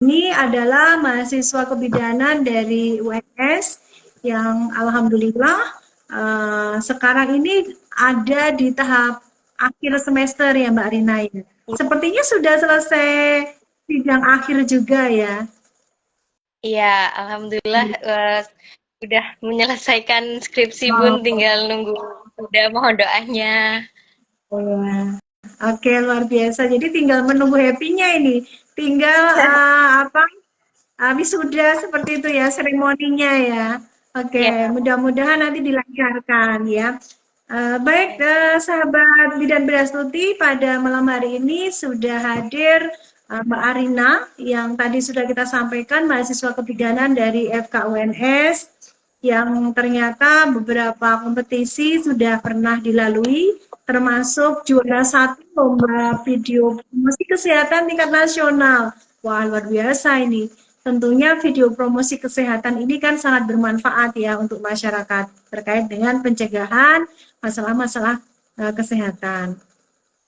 ini adalah mahasiswa kebidanan dari UNS yang alhamdulillah sekarang ini ada di tahap akhir semester ya Mbak Rina ya. Sepertinya sudah selesai sidang akhir juga ya. Iya, alhamdulillah udah menyelesaikan skripsi Bun, Oh, tinggal nunggu udah mohon doanya. ya. Oke, luar biasa. Jadi tinggal menunggu happy-nya ini. Tinggal apa? Wisuda seperti itu ya seremoninya ya. Oke, Ya, mudah-mudahan nanti dilancarkan ya. Baik, sahabat Bidan Bedastuti, pada malam hari ini sudah hadir Mbak Arina yang tadi sudah kita sampaikan mahasiswa kebidanan dari FKUNS yang ternyata beberapa kompetisi sudah pernah dilalui, termasuk juara satu lomba video promosi kesehatan tingkat nasional. Wah, luar biasa ini. Tentunya video promosi kesehatan ini kan sangat bermanfaat ya untuk masyarakat terkait dengan pencegahan masalah-masalah kesehatan.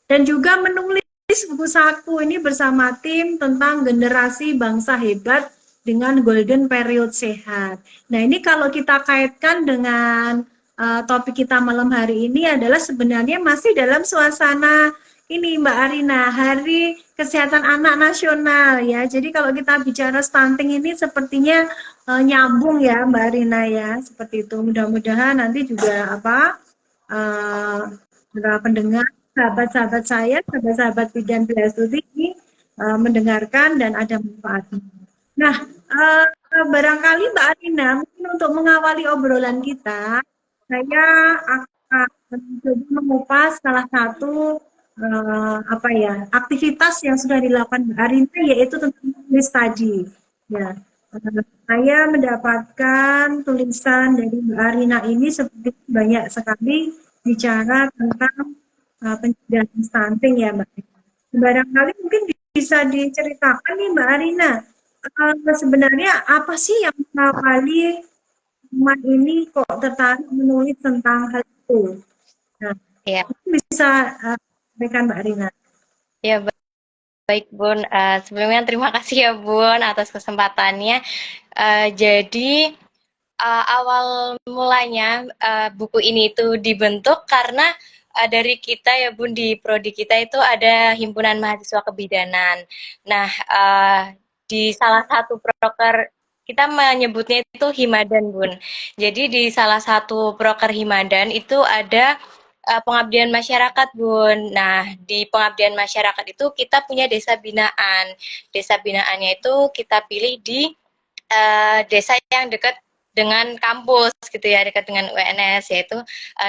Dan juga menulis buku saku ini bersama tim tentang generasi bangsa hebat dengan golden period sehat. Nah, ini kalau kita kaitkan dengan topik kita malam hari ini adalah sebenarnya masih dalam suasana ini Mbak Arina, Hari Kesehatan Anak Nasional ya. Jadi kalau kita bicara stunting ini sepertinya nyambung ya Mbak Arina ya, seperti itu. Mudah-mudahan nanti juga apa pendengar, sahabat-sahabat saya, sahabat-sahabat bidan Beastuti ini mendengarkan dan ada manfaatnya. Nah, barangkali Mbak Arina, mungkin untuk mengawali obrolan kita, saya akan mencoba mengupas salah satu apa ya aktivitas yang sudah dilakukan Mbak Arina yaitu tentang tulis tadi. Ya, saya mendapatkan tulisan dari Mbak Arina ini seperti banyak sekali bicara tentang pencegahan stunting ya Mbak. Barangkali mungkin bisa diceritakan nih Mbak Arina, sebenarnya apa sih yang mengawali teman ini kok tertarik menulis tentang hal itu? Nah, ya, mungkin bisa sampaikan Mbak Arina. ya baik Bun. Sebelumnya terima kasih ya Bun atas kesempatannya. Jadi awal mulanya buku ini itu dibentuk karena dari kita ya Bun di prodi kita itu ada himpunan mahasiswa kebidanan. Nah, di salah satu proker kita menyebutnya itu Himadan Bun. Jadi di salah satu proker Himadan itu ada pengabdian masyarakat Bun. Nah, di pengabdian masyarakat itu kita punya desa binaan. Desa binaannya itu kita pilih di desa yang dekat dengan kampus gitu ya, dekat dengan UNS yaitu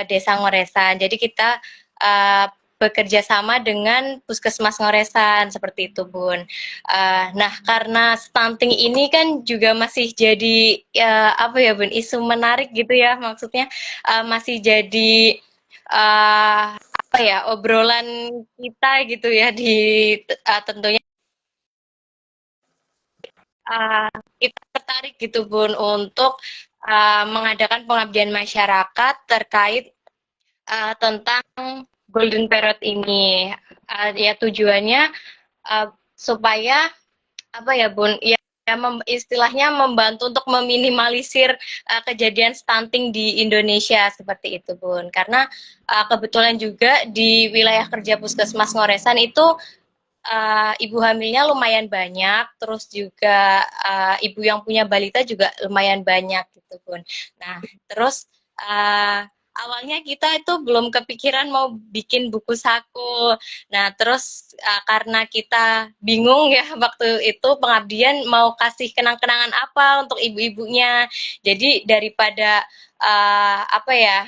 Desa Ngoresan. Jadi kita bekerja sama dengan Puskesmas Ngoresan seperti itu, Bun. Nah, karena stunting ini kan juga masih jadi apa ya, Bun, isu menarik gitu ya, maksudnya masih jadi apa ya, obrolan kita gitu ya di tentunya uh, kita tertarik gitu Bun untuk mengadakan pengabdian masyarakat terkait tentang Golden Parrot ini. Ya tujuannya supaya apa ya Bun, ya istilahnya membantu untuk meminimalisir kejadian stunting di Indonesia seperti itu Bun. Karena kebetulan juga di wilayah kerja Puskesmas Ngoresan itu ibu hamilnya lumayan banyak, terus juga ibu yang punya balita juga lumayan banyak gitu Bun. Nah, terus awalnya kita itu belum kepikiran mau bikin buku saku. Nah, terus karena kita bingung ya waktu itu pengabdian mau kasih kenang-kenangan apa untuk ibu-ibunya. Jadi daripada apa ya,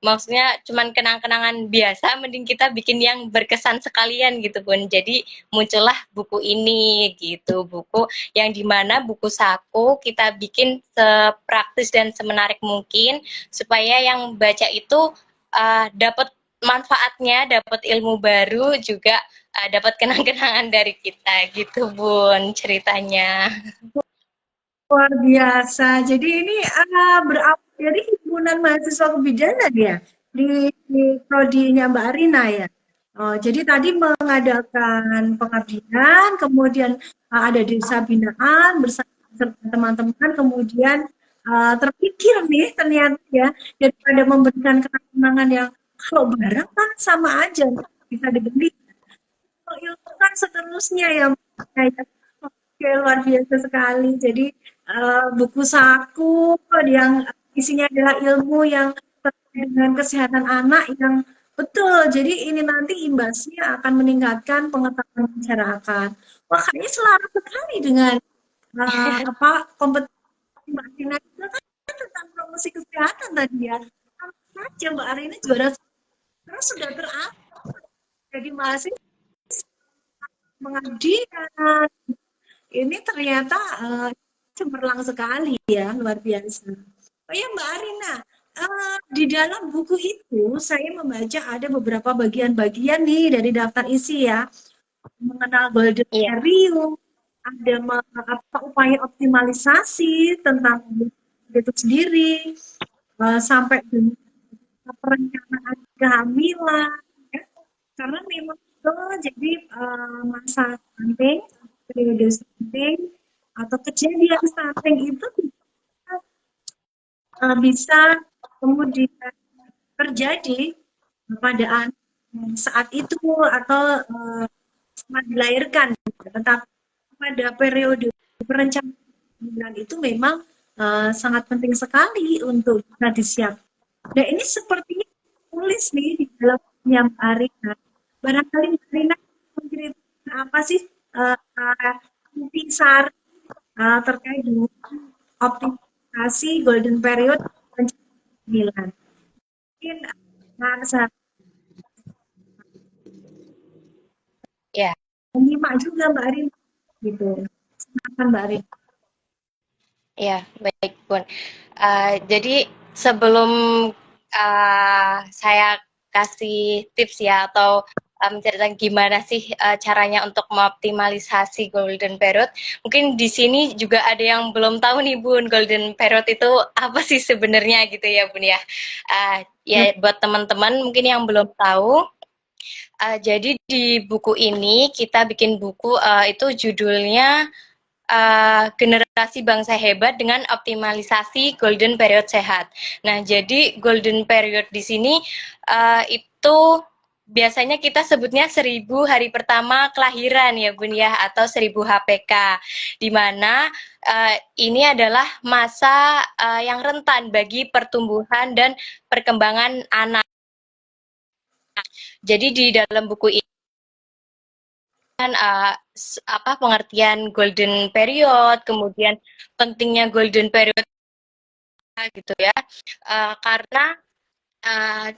maksudnya cuman kenang-kenangan biasa, mending kita bikin yang berkesan sekalian gitu Bun. Jadi muncullah buku ini gitu, buku yang dimana buku saku kita bikin sepraktis dan semenarik mungkin supaya yang baca itu dapat manfaatnya, dapat ilmu baru, juga dapat kenang-kenangan dari kita gitu Bun ceritanya. Luar biasa. Jadi ini berawal dari himpunan mahasiswa kebidanan ya di prodinya Mbak Arina ya. Jadi tadi mengadakan pengabdian, kemudian ada desa binaan bersama teman-teman, kemudian terpikir nih ternyata ya, daripada memberikan kenang-kenangan yang kalau barang kan sama aja, bisa dibeli. Kalau ilmu kan seterusnya ya, kayak oke, luar biasa sekali. Jadi buku saku yang isinya adalah ilmu yang terkait dengan kesehatan anak yang betul. Jadi ini nanti imbasnya akan meningkatkan pengetahuan masyarakat. Wah, kayaknya selaras sekali dengan apa kompetisi Mbak Rina itu kan tentang promosi kesehatan tadi ya. Sama saja Mbak Rina juara terus sudah terapkan jadi mahasiswa mengabdi. Ini ternyata cemerlang sekali ya, luar biasa. Oh ya Mbak Arina, di dalam buku itu saya membaca ada beberapa bagian-bagian nih dari daftar isi ya, mengenal golden Iya, period, ada apa upaya optimalisasi tentang itu sendiri, sampai dengan perencanaan kehamilan, ya. Karena memang itu jadi masa stunting, periode stunting, atau kejadian stunting itu bisa kemudian terjadi pada anak saat itu atau saat dilahirkan. Tetapi pada periode perencanaan itu memang sangat penting sekali untuk bisa disiapkan. Nah ini sepertinya tulis nih di dalam yang Arina. Barangkali Arina menceritakan apa sih intisari terkait dengan optimalisasi golden period pencapaian. Mungkin saya iya. menyimak juga Mbak Arin gitu. Silakan Mbak Arin. Ya, baik Bun. Jadi sebelum saya kasih tips ya atau menceritakan gimana sih caranya untuk mengoptimalisasi golden period, mungkin di sini juga ada yang belum tahu nih Bun, golden period itu apa sih sebenarnya gitu ya Bun ya. Ya. Ya buat teman-teman mungkin yang belum tahu, jadi di buku ini kita bikin buku itu judulnya Generasi Bangsa Hebat dengan Optimalisasi Golden Period Sehat. Nah, jadi Golden Period di sini itu biasanya kita sebutnya 1000 hari pertama kelahiran ya Bun ya, atau 1000 HPK, di mana ini adalah masa yang rentan bagi pertumbuhan dan perkembangan anak. Jadi di dalam buku ini kan apa pengertian golden period, kemudian pentingnya golden period gitu ya, karena uh,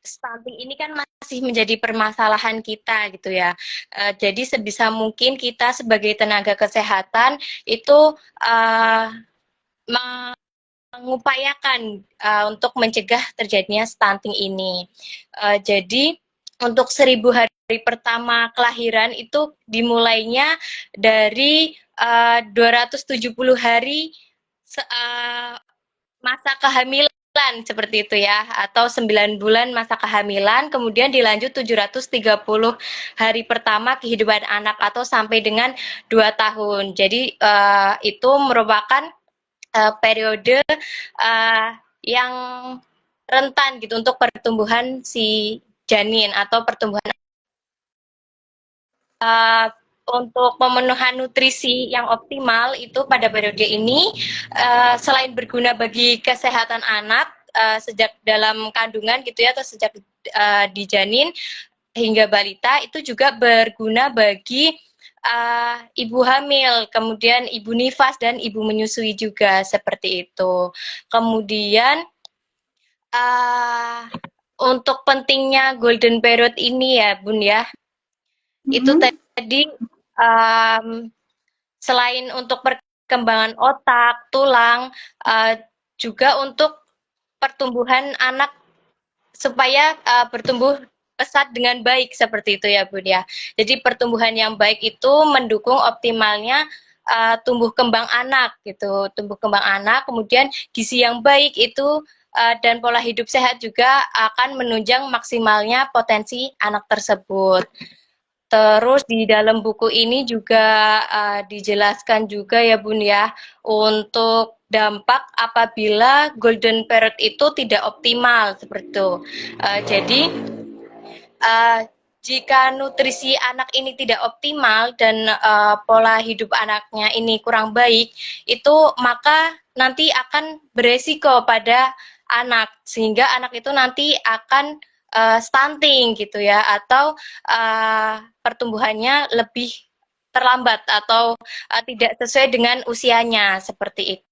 stunting ini kan masih menjadi permasalahan kita gitu ya. Jadi sebisa mungkin kita sebagai tenaga kesehatan itu mengupayakan untuk mencegah terjadinya stunting ini. Jadi untuk 1000 hari pertama kelahiran itu dimulainya dari 270 hari masa kehamilan seperti itu ya, atau 9 bulan masa kehamilan, kemudian dilanjut 730 hari pertama kehidupan anak atau sampai dengan 2 tahun. Jadi itu merupakan periode yang rentan gitu untuk pertumbuhan si janin atau pertumbuhan untuk pemenuhan nutrisi yang optimal itu pada periode ini selain berguna bagi kesehatan anak sejak dalam kandungan gitu ya, atau sejak di janin hingga balita, itu juga berguna bagi ibu hamil, kemudian ibu nifas dan ibu menyusui juga seperti itu. Kemudian untuk pentingnya golden period ini ya Bun ya, itu Mhm. tadi selain untuk perkembangan otak, tulang, juga untuk pertumbuhan anak supaya bertumbuh pesat dengan baik seperti itu ya Bun ya. Jadi pertumbuhan yang baik itu mendukung optimalnya tumbuh kembang anak gitu, tumbuh kembang anak. Kemudian gizi yang baik itu dan pola hidup sehat juga akan menunjang maksimalnya potensi anak tersebut. Terus di dalam buku ini juga dijelaskan juga ya Bun ya, untuk dampak apabila golden period itu tidak optimal seperti itu. Jadi uh, jika nutrisi anak ini tidak optimal dan pola hidup anaknya ini kurang baik, itu maka nanti akan beresiko pada anak, sehingga anak itu nanti akan stunting gitu ya, atau pertumbuhannya lebih terlambat atau tidak sesuai dengan usianya seperti itu.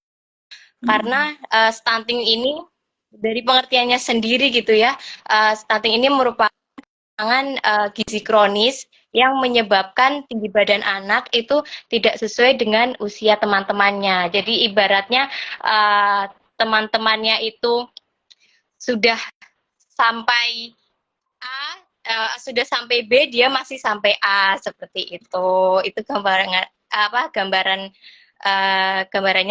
Karena stunting ini dari pengertiannya sendiri gitu ya, stunting ini merupakan gizi kronis yang menyebabkan tinggi badan anak itu tidak sesuai dengan usia teman-temannya. Jadi ibaratnya teman-temannya itu sudah sampai A, sudah sampai B, dia masih sampai A seperti itu. Itu gambarannya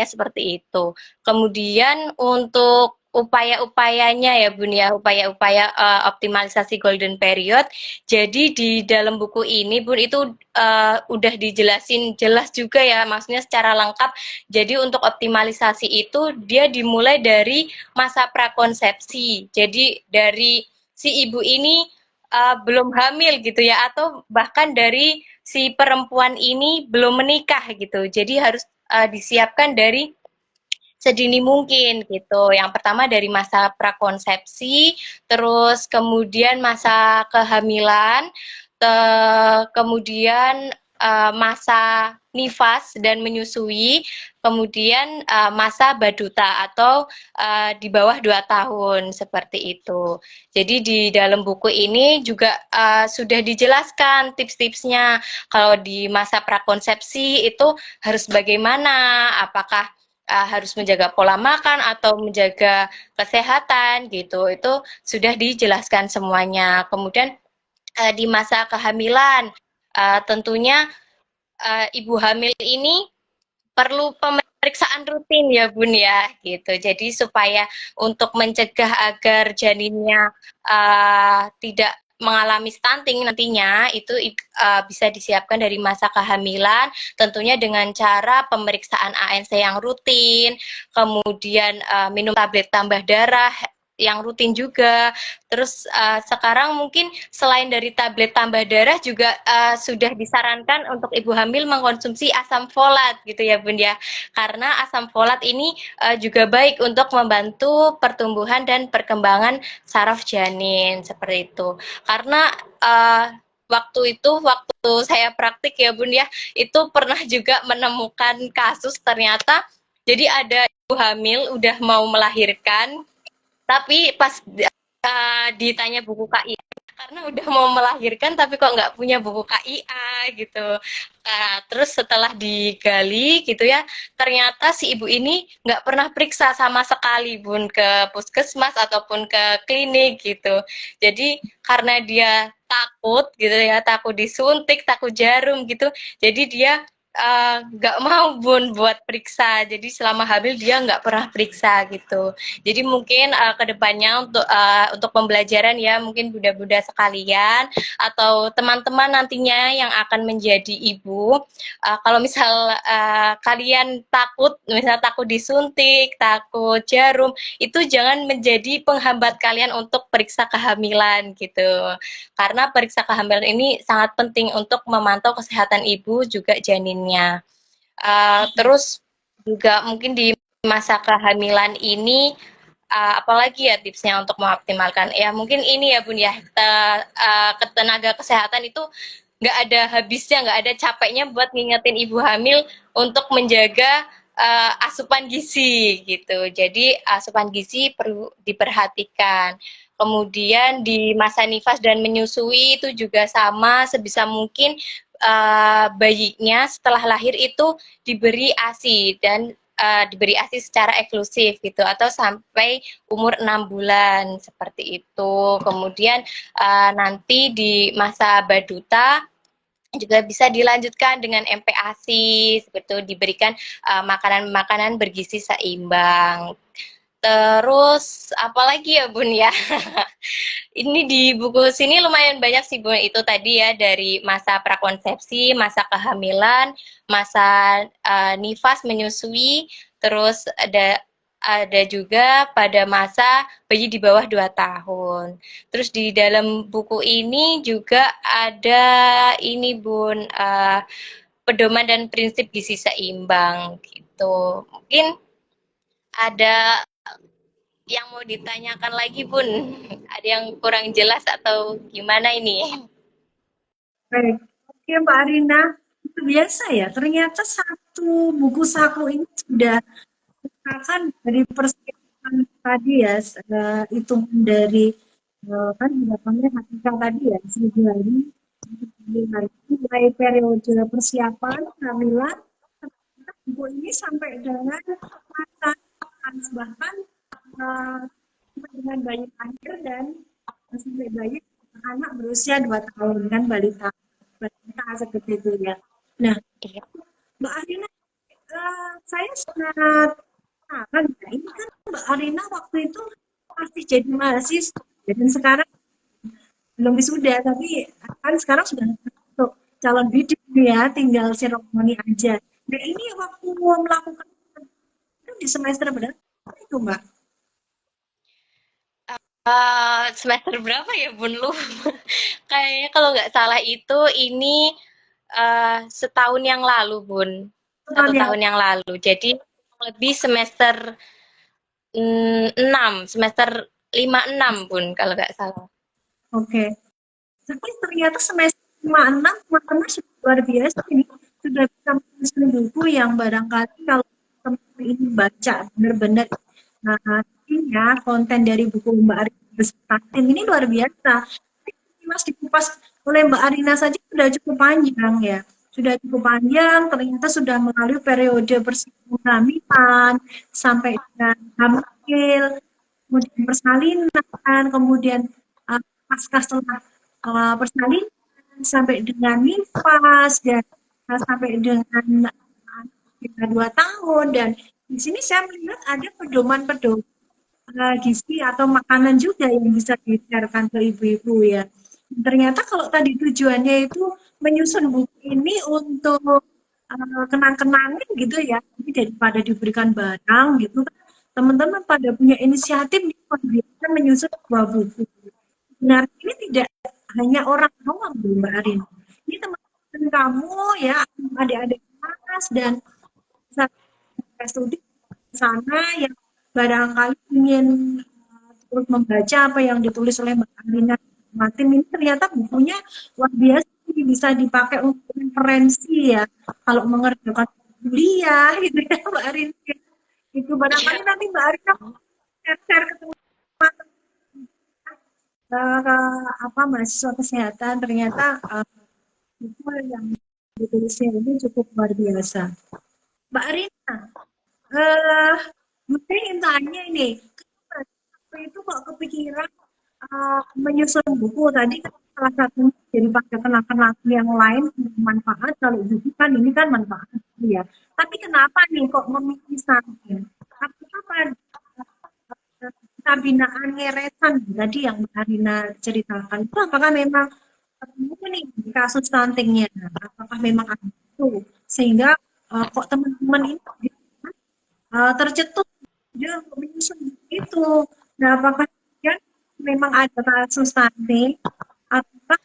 seperti itu. Kemudian untuk upaya-upayanya ya Bun ya, upaya-upaya optimalisasi golden period. Jadi di dalam buku ini Bun itu udah dijelasin jelas juga ya, maksudnya secara lengkap. Jadi untuk optimalisasi itu dia dimulai dari masa prakonsepsi. Jadi dari si ibu ini belum hamil gitu ya, atau bahkan dari si perempuan ini belum menikah gitu. Jadi harus disiapkan dari sedini mungkin gitu. Yang pertama dari masa prakonsepsi, terus kemudian masa kehamilan, kemudian masa nifas dan menyusui, kemudian masa baduta atau di bawah 2 tahun seperti itu. Jadi di dalam buku ini juga sudah dijelaskan tips-tipsnya. Kalau di masa prakonsepsi itu harus bagaimana, apakah harus menjaga pola makan atau menjaga kesehatan gitu, itu sudah dijelaskan semuanya. Kemudian di masa kehamilan tentunya ibu hamil ini perlu pemeriksaan rutin ya Bun ya gitu. Jadi supaya untuk mencegah agar janinnya tidak mengalami stunting nantinya, itu bisa disiapkan dari masa kehamilan, tentunya dengan cara pemeriksaan ANC yang rutin, kemudian minum tablet tambah darah yang rutin juga. Terus sekarang mungkin selain dari tablet tambah darah juga sudah disarankan untuk ibu hamil mengkonsumsi asam folat gitu ya Bun ya. Karena asam folat ini juga baik untuk membantu pertumbuhan dan perkembangan saraf janin seperti itu. Karena waktu saya praktik ya Bun ya, itu pernah juga menemukan kasus ternyata jadi ada ibu hamil udah mau melahirkan, tapi pas ditanya buku KIA, karena udah mau melahirkan tapi kok nggak punya buku KIA gitu. Terus setelah digali gitu ya, ternyata si ibu ini nggak pernah periksa sama sekali Bun ke puskesmas ataupun ke klinik gitu. Jadi karena dia takut gitu ya, takut disuntik, takut jarum gitu, jadi dia nggak mau Bun buat periksa. Jadi selama hamil dia nggak pernah periksa gitu. Jadi mungkin kedepannya untuk pembelajaran ya, mungkin bunda-bunda sekalian atau teman-teman nantinya yang akan menjadi ibu, kalau misal kalian misal takut disuntik, takut jarum, itu jangan menjadi penghambat kalian untuk periksa kehamilan gitu. Karena periksa kehamilan ini sangat penting untuk memantau kesehatan ibu juga janinnya. Terus juga mungkin di masa kehamilan ini apalagi ya tipsnya untuk mengoptimalkan ya, mungkin ini ya Bun ya, tenaga kesehatan itu nggak ada habisnya, nggak ada capeknya buat ngingetin ibu hamil untuk menjaga asupan gizi gitu. Jadi asupan gizi perlu diperhatikan. Kemudian di masa nifas dan menyusui itu juga sama, sebisa mungkin bayinya setelah lahir itu diberi ASI dan diberi ASI secara eksklusif gitu, atau sampai umur 6 bulan seperti itu. Kemudian nanti di masa baduta juga bisa dilanjutkan dengan MPASI seperti itu, diberikan makanan-makanan bergizi seimbang. Terus apalagi ya Bun ya? Ini di buku sini lumayan banyak sih Bun. Itu tadi ya dari masa prakonsepsi, masa kehamilan, masa nifas menyusui, terus ada juga pada masa bayi di bawah 2 tahun. Terus di dalam buku ini juga ada ini Bun, pedoman dan prinsip gizi seimbang gitu. Mungkin ada yang mau ditanyakan lagi, Bun? Ada yang kurang jelas atau gimana ini? Baik. Oke, Mbak Arina. Itu biasa ya, ternyata satu buku saku ini sudah akan dari persiapan tadi ya, hitungan dari kan harapannya Hakika tadi ya, 1.000 hari, 1.000 hari, mulai periode persiapan, kehamilan, buku ini sampai dengan masa bahkan eh, sampai dengan bayi lahir dan sampai bayi anak berusia 2 tahun kan balita balita seperti itu ya. Nah, Iya. Mbak Arina, saya sangat kan ini kan Mbak Arina waktu itu masih jadi mahasiswa dan sekarang belum wisuda tapi kan sekarang sudah untuk calon bidik ya tinggal seremoni aja. Nah ini waktu melakukan itu di semester berapa itu Mbak? Semester berapa ya, Bun? Lu? Kayaknya kalau nggak salah itu ini setahun yang lalu, Bun. Tahun Satu yang tahun yang lalu. Jadi lebih semester 6, semester 5-6, Bun, kalau nggak salah. oke. Tapi ternyata semester 5, 6 teman-teman sudah luar biasa ini sudah bisa menulis buku yang barangkali kalau teman-teman ini baca benar-benar ya konten dari buku Mbak Arina Besatin ini luar biasa. Mas dikupas oleh Mbak Arina saja sudah cukup panjang ya. Sudah cukup panjang, ternyata sudah melalui periode persiapan sampai dengan hamil, kemudian persalinan, kemudian pasca setelah persalinan sampai dengan nifas dan sampai dengan 2 tahun dan di sini saya melihat ada pedoman-pedoman gizi atau makanan juga yang bisa disiarkan ke ibu-ibu ya. Ternyata kalau tadi tujuannya itu menyusun buku ini untuk kenang-kenangan gitu ya, jadi daripada diberikan barang gitu kan, teman-teman pada punya inisiatif bisa menyusun sebuah buku. Sebenarnya ini tidak hanya orang awam, Mbak Arin. Ini teman-teman kamu ya, adik-adik kelas dan studi di sana yang barangkali ingin terus membaca apa yang ditulis oleh Mbak Alina Matim ini ternyata bukunya luar biasa bisa dipakai untuk referensi ya kalau mengerjakan kuliah gitu ya Mbak Arin itu barangkali Iya. nanti Mbak Arin share ke teman-teman apa mahasiswa kesehatan ternyata buku yang ditulisnya ini cukup luar biasa Mbak Arina Eh, mungkin ingin tanya ini, kenapa waktu itu kok kepikiran menyusun buku tadi kan salah satu daripada kenang-kenang yang lain manfaat kalau buku kan ini kan manfaat ya. Tapi kenapa nih kok memilih satu? Apakah pada binaan ngeresan tadi yang Mbak Arina ceritakan itu apakah memang ketemu nih kasus stuntingnya? Apakah memang ada itu sehingga kok teman-teman ini tercetus dia untuk menyusun itu. Nah, apakah dia memang ada kasus stunting atau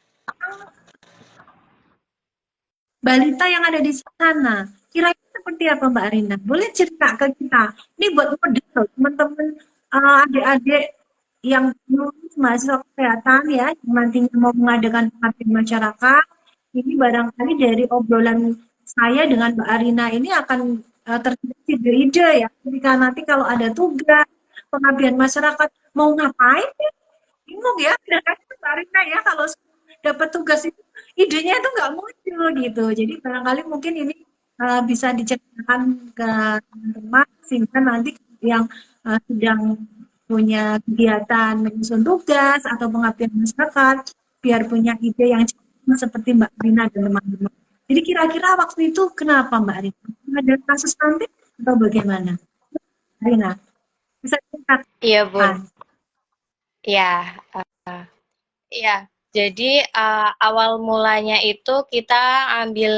balita yang ada di sana? Kira-kira seperti apa Mbak Arina? Boleh cerita ke kita? Ini buat model teman-teman adik-adik yang lulus mahasiswa kesehatan ya, yang nantinya mau mengadakan pengabdian masyarakat. Ini barangkali dari obrolan saya dengan Mbak Arina ini akan terjadi ide-ide ya. Ketika nanti kalau ada tugas pengabdian masyarakat mau ngapain ya? Bingung ya, kadang-kadang Mbak Arina ya kalau dapat tugas itu idenya itu nggak muncul gitu. Jadi barangkali mungkin ini bisa diceritakan ke teman-teman sehingga nanti yang sedang punya kegiatan menyusun tugas atau pengabdian masyarakat biar punya ide yang seperti Mbak Rina dan teman-teman. Jadi kira-kira waktu itu kenapa Mbak Rina? Ada kasus nanti atau bagaimana? Rina, bisa Iya, Bun. Katakan. Ya, ya. Jadi awal mulanya itu kita ambil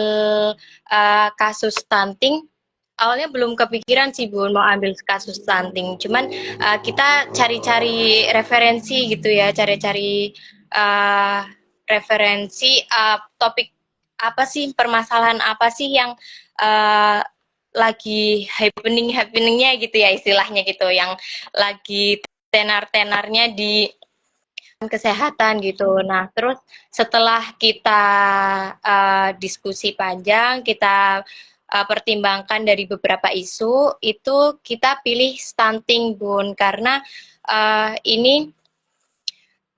kasus stunting. Awalnya belum kepikiran sih Bun mau ambil kasus stunting. Cuman kita cari-cari referensi gitu ya, cari-cari uh, referensi topik apa sih, permasalahan apa sih yang uh, lagi happeningnya gitu ya istilahnya gitu, yang lagi tenar-tenarnya di kesehatan gitu. Nah, terus setelah kita diskusi panjang, kita pertimbangkan dari beberapa isu, itu kita pilih stunting, Bun, karena ini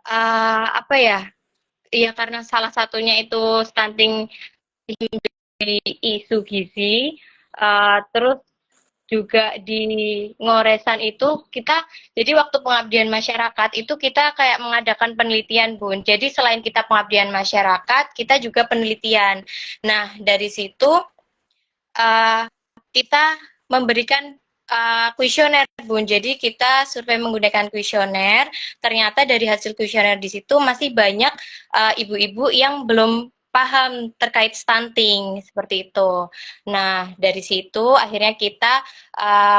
apa ya? Ya karena salah satunya itu stunting di isu gizi, terus juga di Ngoresan itu kita, jadi waktu pengabdian masyarakat itu kita kayak mengadakan penelitian Bun. Jadi selain kita pengabdian masyarakat, kita juga penelitian. Nah, dari situ uh, kita memberikan kuesioner Bun. Jadi kita survei menggunakan kuesioner. Ternyata dari hasil kuesioner di situ masih banyak ibu-ibu yang belum paham terkait stunting seperti itu. Nah, dari situ akhirnya kita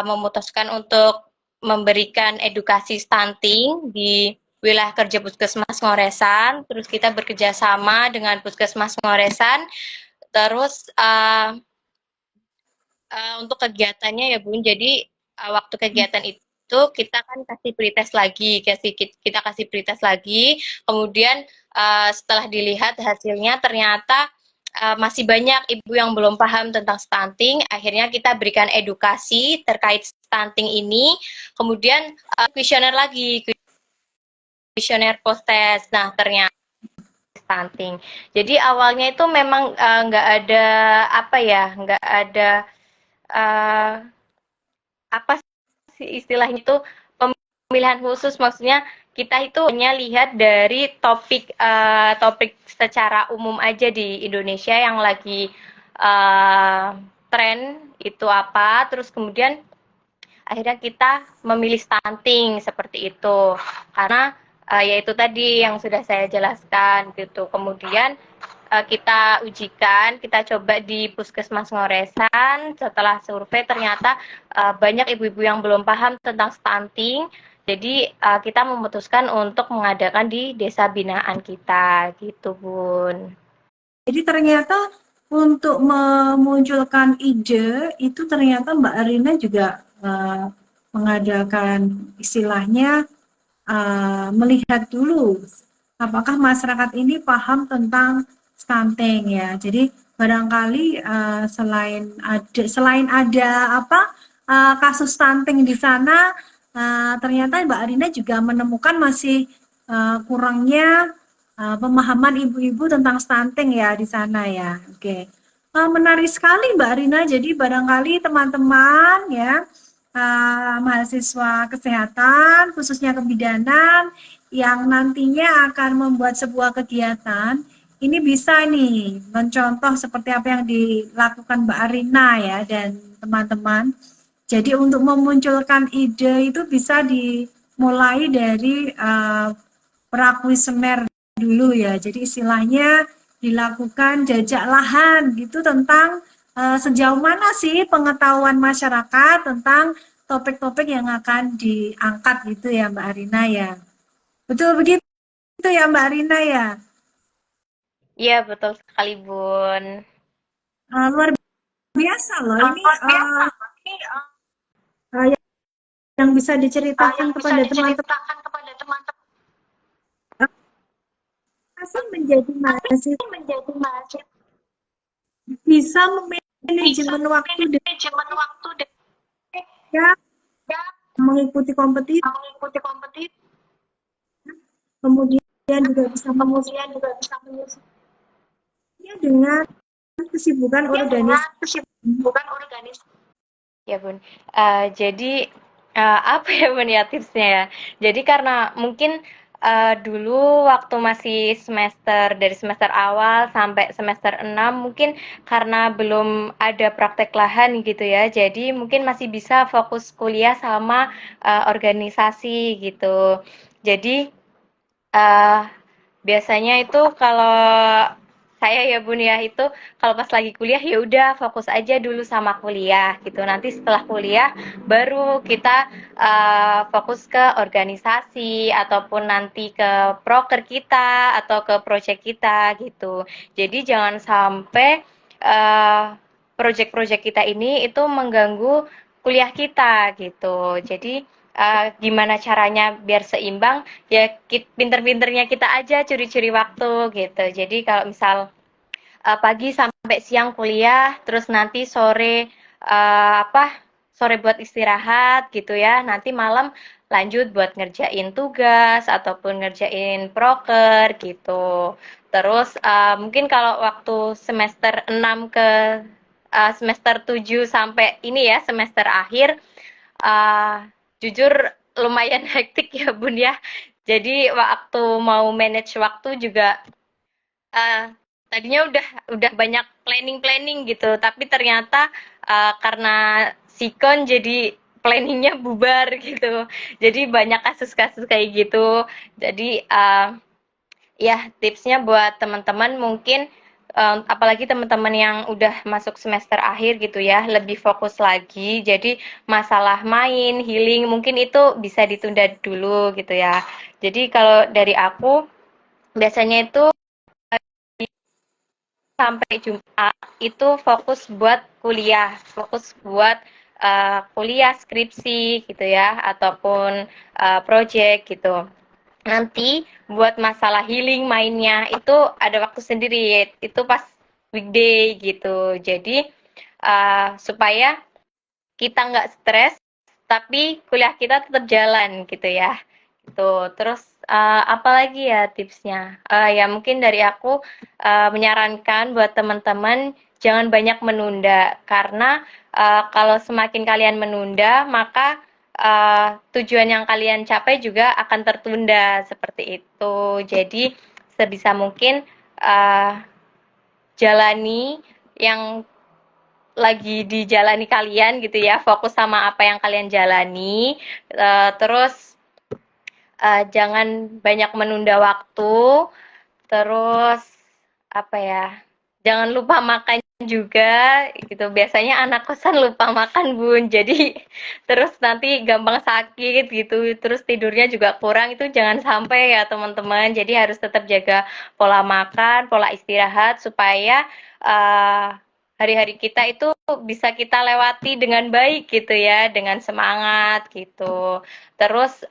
memutuskan untuk memberikan edukasi stunting di wilayah kerja Puskesmas Ngoresan. Terus kita bekerja sama dengan Puskesmas Ngoresan. Terus untuk kegiatannya ya Bun, jadi waktu kegiatan itu kita kan kasih pretest lagi, kita kasih pretest lagi, kemudian setelah dilihat hasilnya ternyata masih banyak ibu yang belum paham tentang stunting, akhirnya kita berikan edukasi terkait stunting ini, kemudian kuesioner lagi, kuesioner post test. Nah, ternyata stunting. Jadi awalnya itu memang nggak ada apa ya, nggak ada uh, apa sih istilahnya itu, pemilihan khusus, maksudnya kita itu hanya lihat dari topik secara umum aja di Indonesia yang lagi tren itu apa, terus kemudian akhirnya kita memilih stunting seperti itu karena yaitu tadi yang sudah saya jelaskan gitu. Kemudian kita ujikan, kita coba di Puskesmas Ngoresan. Setelah survei ternyata banyak ibu-ibu yang belum paham tentang stunting. Jadi kita memutuskan untuk mengadakan di desa binaan kita, gitu Bun. Jadi ternyata untuk memunculkan ide itu ternyata Mbak Arina juga mengadakan istilahnya melihat dulu apakah masyarakat ini paham tentang stunting ya. Jadi barangkali selain ada apa kasus stunting di sana, ternyata Mbak Arina juga menemukan masih kurangnya pemahaman ibu-ibu tentang stunting ya di sana ya. Oke. Menarik sekali Mbak Rina. Jadi barangkali teman-teman ya mahasiswa kesehatan khususnya kebidanan yang nantinya akan membuat sebuah kegiatan ini bisa nih mencontoh seperti apa yang dilakukan Mbak Arina ya dan teman-teman. Jadi untuk memunculkan ide itu bisa dimulai dari prakuesioner dulu ya. Jadi istilahnya dilakukan jajak lahan gitu tentang sejauh mana sih pengetahuan masyarakat tentang topik-topik yang akan diangkat gitu ya Mbak Arina ya. Betul begitu ya Mbak Arina ya. Iya, betul sekali Bun. Luar biasa loh ini Luar biasa. uh, yang bisa diceritakan Yang bisa kepada teman-teman diceritakan kepada teman-teman masih menjadi mahasiswa menjadi mahasiswa bisa bisa memanajemen waktu manajemen waktu dengan dan mengikuti kompetisi, mengikuti kompetisi, kemudian juga bisa kemudian juga bisa menyusun dengan kesibukan dengan organisasi. kesibukan organisasi. Ya Bun, jadi apa ya Bun ya tipsnya ya? Jadi karena mungkin Dulu waktu masih dari semester awal sampai semester 6 mungkin karena belum ada praktek lahan gitu ya, jadi mungkin masih bisa fokus kuliah sama organisasi gitu. Jadi eh, biasanya itu kalau saya ya Bun ya itu kalau pas lagi kuliah ya udah fokus aja dulu sama kuliah gitu. Nanti setelah kuliah baru kita fokus ke organisasi ataupun nanti ke proker kita atau ke project kita gitu. Jadi jangan sampai project-project kita ini itu mengganggu kuliah kita gitu. Jadi gimana caranya biar seimbang ya pinter-pinternya kita aja curi-curi waktu gitu. Jadi kalau misal pagi sampai siang kuliah, terus nanti sore sore buat istirahat gitu ya. Nanti malam lanjut buat ngerjain tugas ataupun ngerjain proker gitu. Terus mungkin kalau waktu semester 6 ke semester 7 sampai ini ya semester akhir jujur lumayan hektik ya Bun ya. Jadi waktu mau manage waktu juga uh, tadinya udah banyak planning gitu, tapi ternyata karena sikon jadi planningnya bubar gitu. Jadi banyak kasus-kasus kayak gitu. Jadi ya, tipsnya buat teman-teman mungkin apalagi teman-teman yang udah masuk semester akhir gitu ya, lebih fokus lagi. Jadi masalah main, healing mungkin itu bisa ditunda dulu gitu ya. Jadi kalau dari aku biasanya itu sampai Jumat itu fokus buat kuliah, fokus buat kuliah skripsi gitu ya, ataupun project gitu. Nanti buat masalah healing mainnya itu ada waktu sendiri, itu pas weekday gitu. Jadi supaya kita nggak stres, tapi kuliah kita tetap jalan gitu ya. Gitu. Terus apalagi ya tipsnya? Ya mungkin dari aku menyarankan buat teman-teman jangan banyak menunda karena kalau semakin kalian menunda maka tujuan yang kalian capai juga akan tertunda seperti itu. Jadi sebisa mungkin uh, jalani yang lagi dijalani kalian gitu ya, fokus sama apa yang kalian jalani, terus jangan banyak menunda waktu, terus apa ya, jangan lupa makan juga gitu. Biasanya anak kosan lupa makan Bun, jadi terus nanti gampang sakit gitu, terus tidurnya juga kurang, itu jangan sampai ya teman-teman. Jadi harus tetap jaga pola makan, pola istirahat supaya hari-hari kita itu bisa kita lewati dengan baik gitu ya, dengan semangat gitu. Terus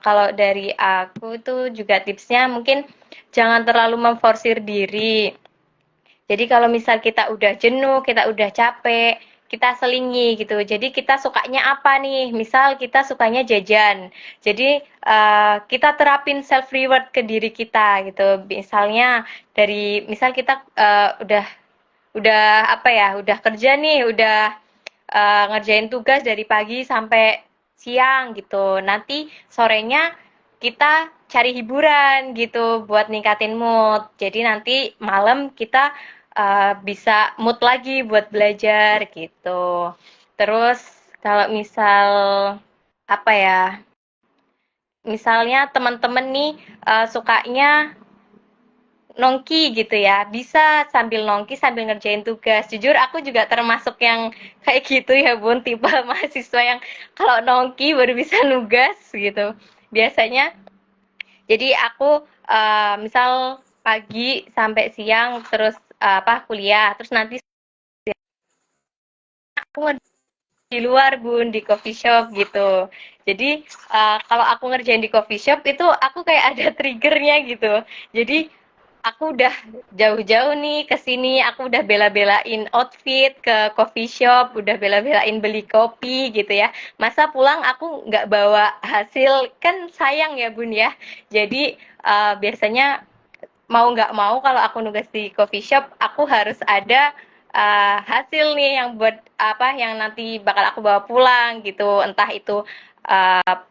kalau dari aku itu juga tipsnya mungkin jangan terlalu memforsir diri. Jadi kalau misal kita udah jenuh, kita udah capek, kita selingi gitu. Jadi kita sukanya apa nih? Misal kita sukanya jajan. Jadi kita terapin self reward ke diri kita gitu. Misalnya misal kita udah apa ya, udah kerja nih, udah ngerjain tugas dari pagi sampai siang gitu. Nanti sorenya kita cari hiburan gitu buat ningkatin mood. Jadi nanti malam kita bisa mood lagi buat belajar gitu. Terus kalau misal apa ya, misalnya teman-teman nih sukanya nongki gitu ya, bisa sambil nongki sambil ngerjain tugas. Jujur aku juga termasuk yang kayak gitu ya Bun, tipe mahasiswa yang kalau nongki baru bisa nugas gitu. Biasanya jadi aku misal pagi sampai siang terus kuliah, terus nanti aku di luar Bun, di coffee shop gitu. Jadi kalau aku ngerjain di coffee shop itu aku kayak ada triggernya gitu. Jadi aku udah jauh-jauh nih ke sini, aku udah bela-belain outfit ke coffee shop, udah bela-belain beli kopi gitu ya. Masa pulang aku nggak bawa hasil, kan sayang ya Bun ya. Jadi biasanya mau nggak mau kalau aku nugas di coffee shop, aku harus ada hasil nih yang buat apa yang nanti bakal aku bawa pulang gitu. Entah itu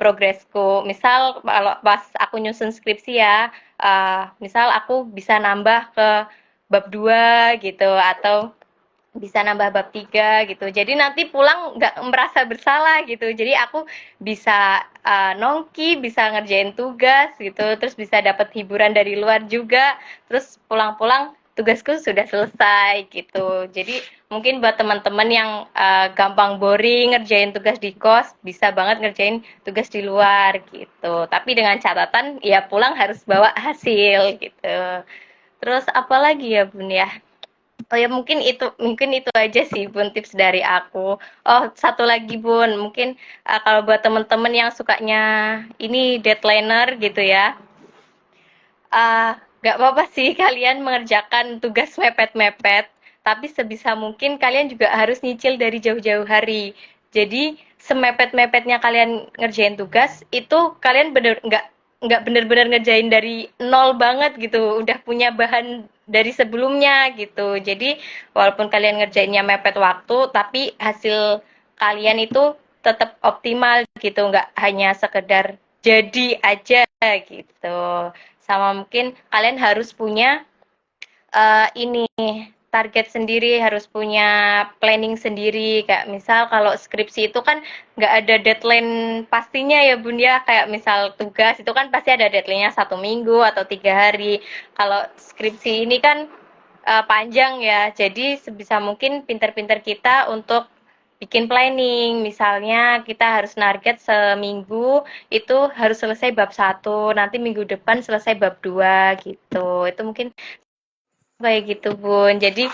progresku. Misal kalau pas aku nyusun skripsi ya, misal aku bisa nambah ke bab 2 gitu atau bisa nambah bab 3 gitu. Jadi nanti pulang nggak merasa bersalah gitu. Jadi aku bisa nongki, bisa ngerjain tugas gitu, terus bisa dapat hiburan dari luar juga. Terus pulang-pulang tugasku sudah selesai gitu. Jadi mungkin buat teman-teman yang gampang boring ngerjain tugas di kos, bisa banget ngerjain tugas di luar gitu. Tapi dengan catatan ya pulang harus bawa hasil gitu. Terus apa lagi ya Bun ya? Oh ya mungkin itu aja sih Bun tips dari aku. Oh satu lagi Bun, mungkin kalau buat temen-temen yang sukanya ini deadlineer gitu ya, nggak apa-apa sih kalian mengerjakan tugas mepet-mepet, tapi sebisa mungkin kalian juga harus nyicil dari jauh-jauh hari. Jadi semepet-mepetnya kalian ngerjain tugas itu kalian nggak bener-bener ngerjain dari nol banget gitu, udah punya bahan dari sebelumnya gitu. Jadi walaupun kalian ngerjainnya mepet waktu, tapi hasil kalian itu tetap optimal gitu, nggak hanya sekedar jadi aja gitu. Sama mungkin kalian harus punya ini target sendiri, harus punya planning sendiri. Kayak misal kalau skripsi itu kan nggak ada deadline pastinya ya Bun ya. Kayak misal tugas itu kan pasti ada deadline-nya 1 minggu atau 3 hari. Kalau skripsi ini kan panjang ya. Jadi sebisa mungkin pinter-pinter kita untuk bikin planning. Misalnya kita harus target seminggu itu harus selesai bab 1, nanti minggu depan selesai bab 2 gitu. Itu mungkin kayak gitu Bun. Jadi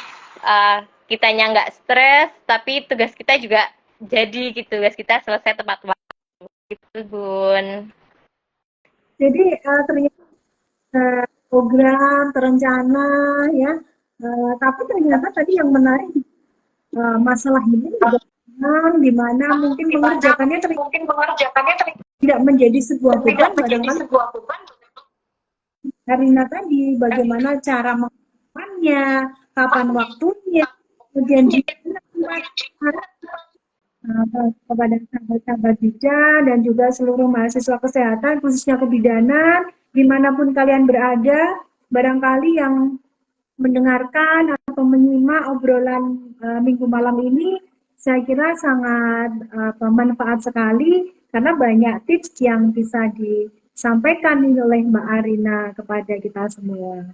uh, kitanya nggak stres, tapi tugas kita juga jadi gitu. Tugas kita selesai tepat waktu gitu Bun. Jadi ternyata program terencana ya, tapi ternyata tadi yang menarik masalah ini juga di mana mungkin mengerjakannya tidak menjadi sebuah beban barangkali karena tadi bagaimana cara melakukannya, kapan waktunya, kemudian juga kepada sahabat-sahabat bidan dan juga seluruh mahasiswa kesehatan khususnya kebidanan dimanapun kalian berada, barangkali yang mendengarkan atau menyimak obrolan minggu malam ini saya kira sangat bermanfaat sekali karena banyak tips yang bisa disampaikan oleh Mbak Arina kepada kita semua.